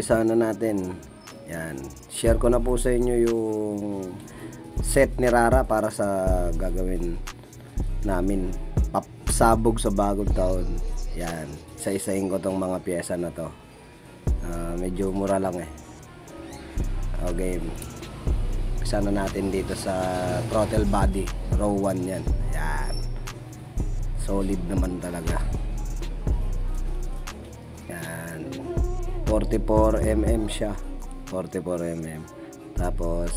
umpisa na natin. Yan. Share ko na po sa inyo yung set ni Rara para sa gagawin namin papsabog sa bagong taon. Yan. Isa-isahin ko tong mga pyesa na to. Medyo mura lang eh. Okay. Umpisa na natin dito sa throttle body. Row 1 yan. Yan. Solid naman talaga. Yan. 44mm siya. 44mm. Tapos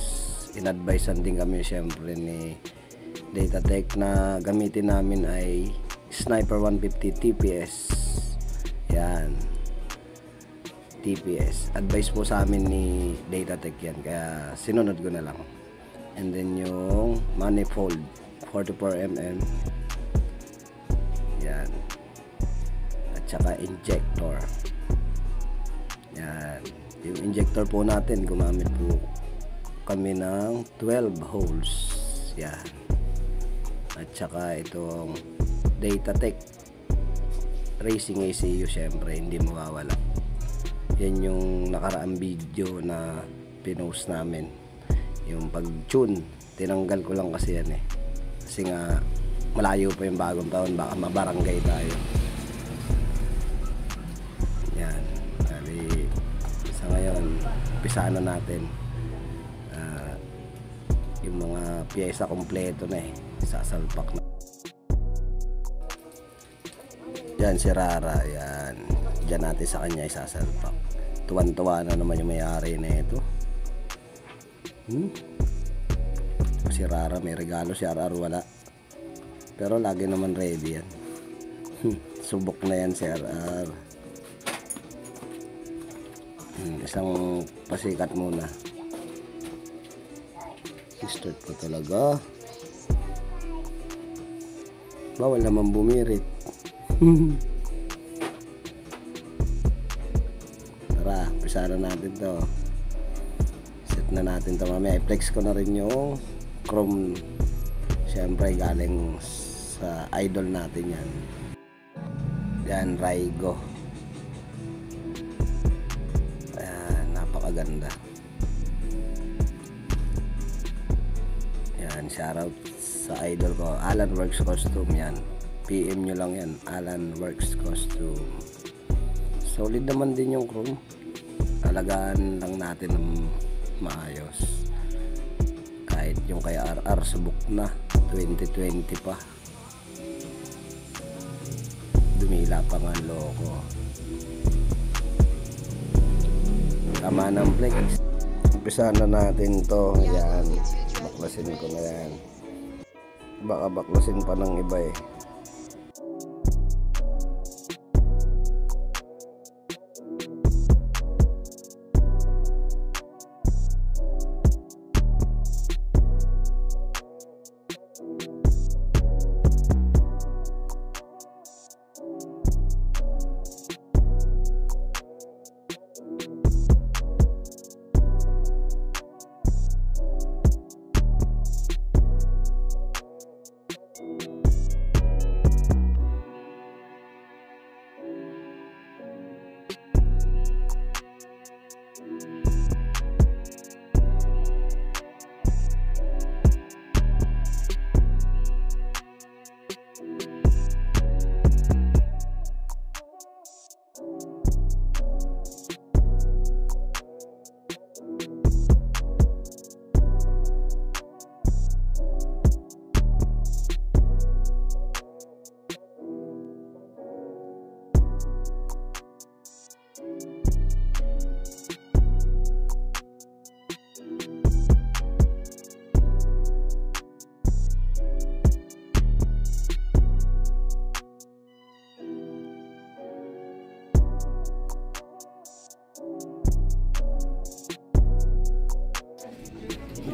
in-advisean din kami syempre ni Datatech na gamitin namin ay Sniper 150 TPS. Yan. TPS. Advice po sa amin ni Datatech yan. Kaya sinunod ko na lang. And then yung manifold 44mm. Yan. At saka injector. Yan. Yung injector po natin, gumamit po kami ng 12 holes. Yan. At saka itong Datatech Racing ECU, syempre hindi mawawala. Yan yung nakaraang video na pinost namin. Yung pag-tune, tinanggal ko lang kasi yan eh. Kasi nga malayo pa yung bagong taon, baka mabarangay tayo. Yan. Sabi, sa ngayon, umpisa na natin. Yung mga pyesa kompleto na eh. Sasalpak na. Yan si Rara. Yan. Diyan natin sa kanya isasalpak. Tuwan-tuwa na naman yung may-ari na ito. Si Rara may regalo, si RR wala. Pero lagi naman ready yan. Subok na yan si RR. Isang pasikat muna. Start ko talaga. Bawal naman bumirit. Tara, umpisa na natin to. Set na natin to mamaya. I-flex ko na rin yung chrome. Siyempre galing sa idol natin yan. Yan, Raigo. Ayan, napakaganda. Yan, shoutout sa idol ko, Alan Works Costume. Yan, PM nyo lang yan, Alan Works Costume. Solid naman din yung chrome. Alagaan lang natin ng maayos. Kahit yung kay RR subok na 2020 pa, dumila pa nga loko. Tama ng flex. Umpisa na natin to. Yan, baklasin ko na yan. Baka baklasin pa ng iba eh.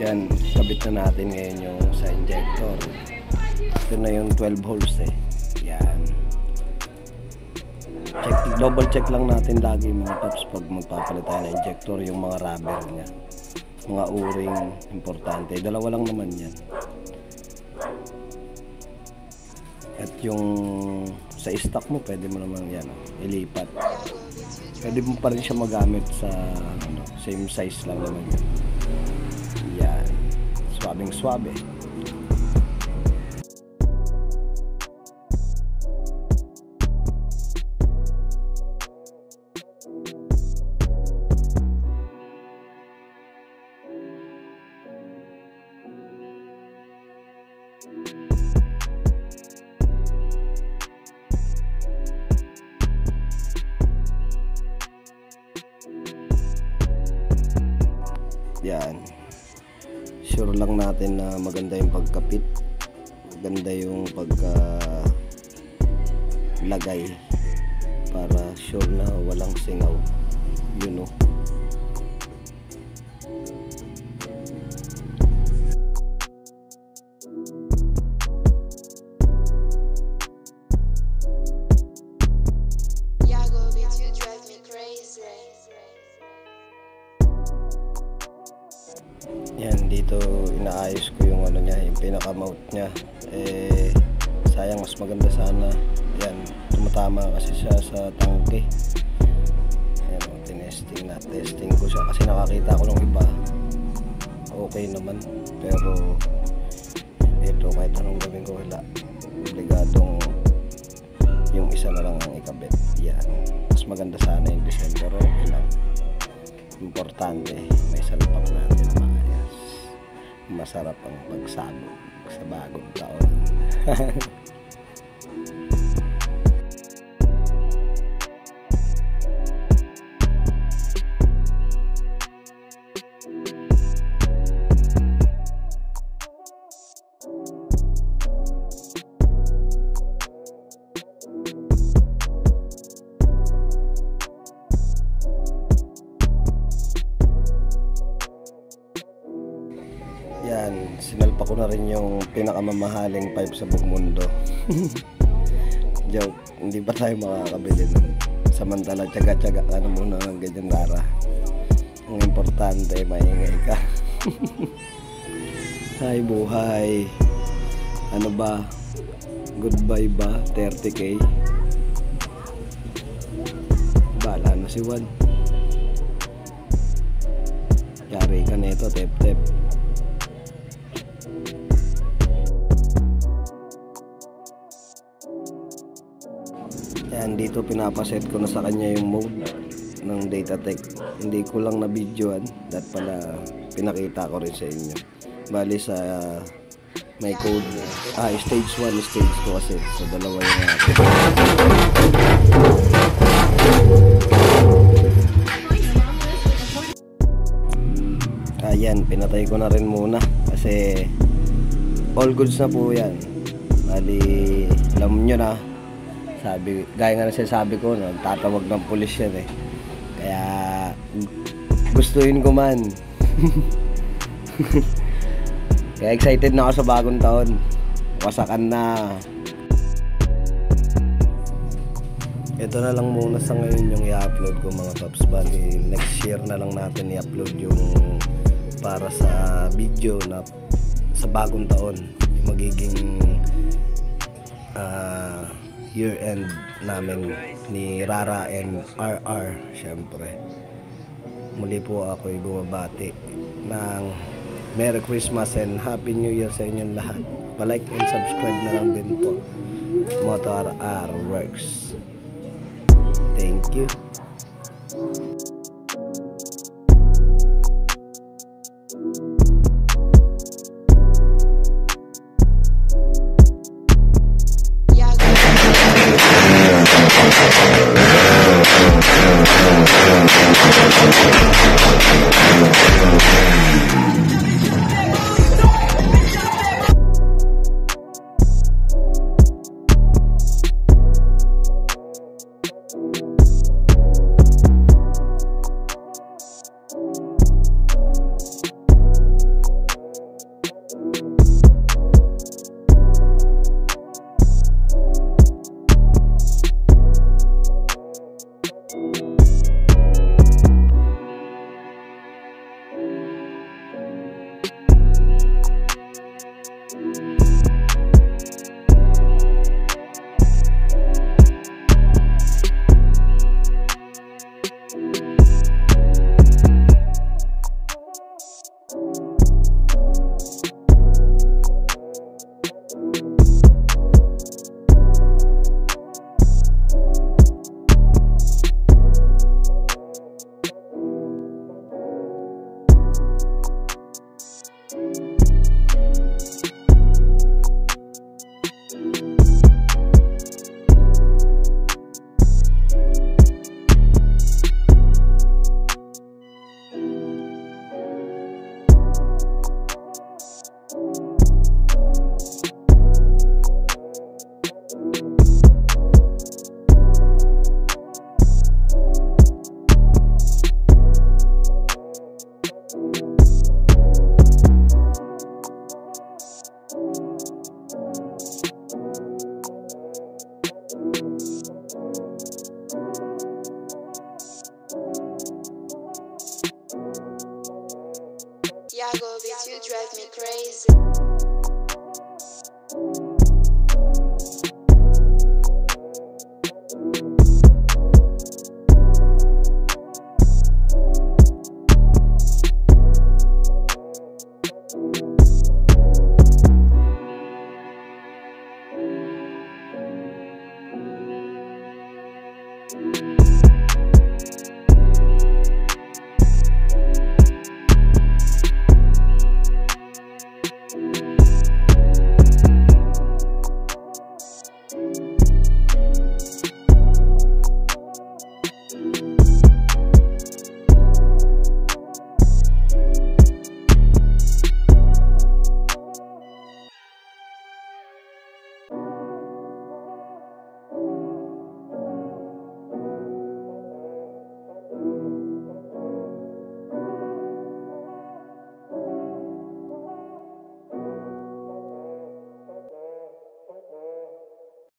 Yan, kabit na natin ngayon yung sa injector. Ito na yung 12 holes eh. Yan. Double check lang natin lagi mga paps pag magpapalit tayo ng injector, yung mga rubber niya. Mga o-ring, importante. Dalawa lang naman yan. At yung sa stock mo, pwede mo naman yan ilipat. Pwede mo pa rin siya magamit sa same size lang naman yan. Swabing swabe. Yan. Sure lang natin na maganda yung pagkapit, maganda yung pagkalagay para sure na walang singaw, you know. Yan, dito inaayos ko yung ano niya, yung pinaka mount niya. Sayang, mas maganda sana. Yan, tumatama kasi siya sa tangke. Yan, testing ko siya kasi nakakita ko ng iba. Okay naman, pero ito kahit anong gawin ko, wala. Obligadong yung isa na lang ang ikabit. Yan, mas maganda sana yung design, pero okay lang. Importante, may salpak natin na maayos. Masarap ang pagsabog sa bagong taon. Yan, sinalpa ko na rin yung pinakamamahaling pipe sa buong mundo. Joke, hindi pa tayo makakabili nun. Samantala, tsaga-tsaga ka na muna ng ganyan lara. Ang importante, maingay ka. Hi buhay. Ano ba? Goodbye ba? 30K? Bala na si Juan. Yari ka na ito, tep-tep. Yan, dito pinapaset ko na sa kanya yung mode ng Datatec. Hindi ko lang na videoan, dahil pala pinakita ko rin sa inyo. Bali sa may code, stage 1, stage 2 kasi sa dalawa yung natin. Ayan, pinatay ko na rin muna kasi all goods na po yan. Bali, alam nyo na, sabi, gaya nga na sabi ko, nagtatawag ng pulis yan eh. Kaya gustuin ko man. Kaya excited na ako sa bagong taon. Wasakan na. Ito na lang muna sa ngayon yung i-upload ko mga paps. Bali next year na lang natin i-upload yung para sa video na sa bagong taon, yung magiging year end namin ni Rara and RR. Syempre muli po ako ay bumabati ng Merry Christmas and Happy New Year sa inyong lahat. Pa-like and subscribe na lang din po. Motor RR Works. Thank you.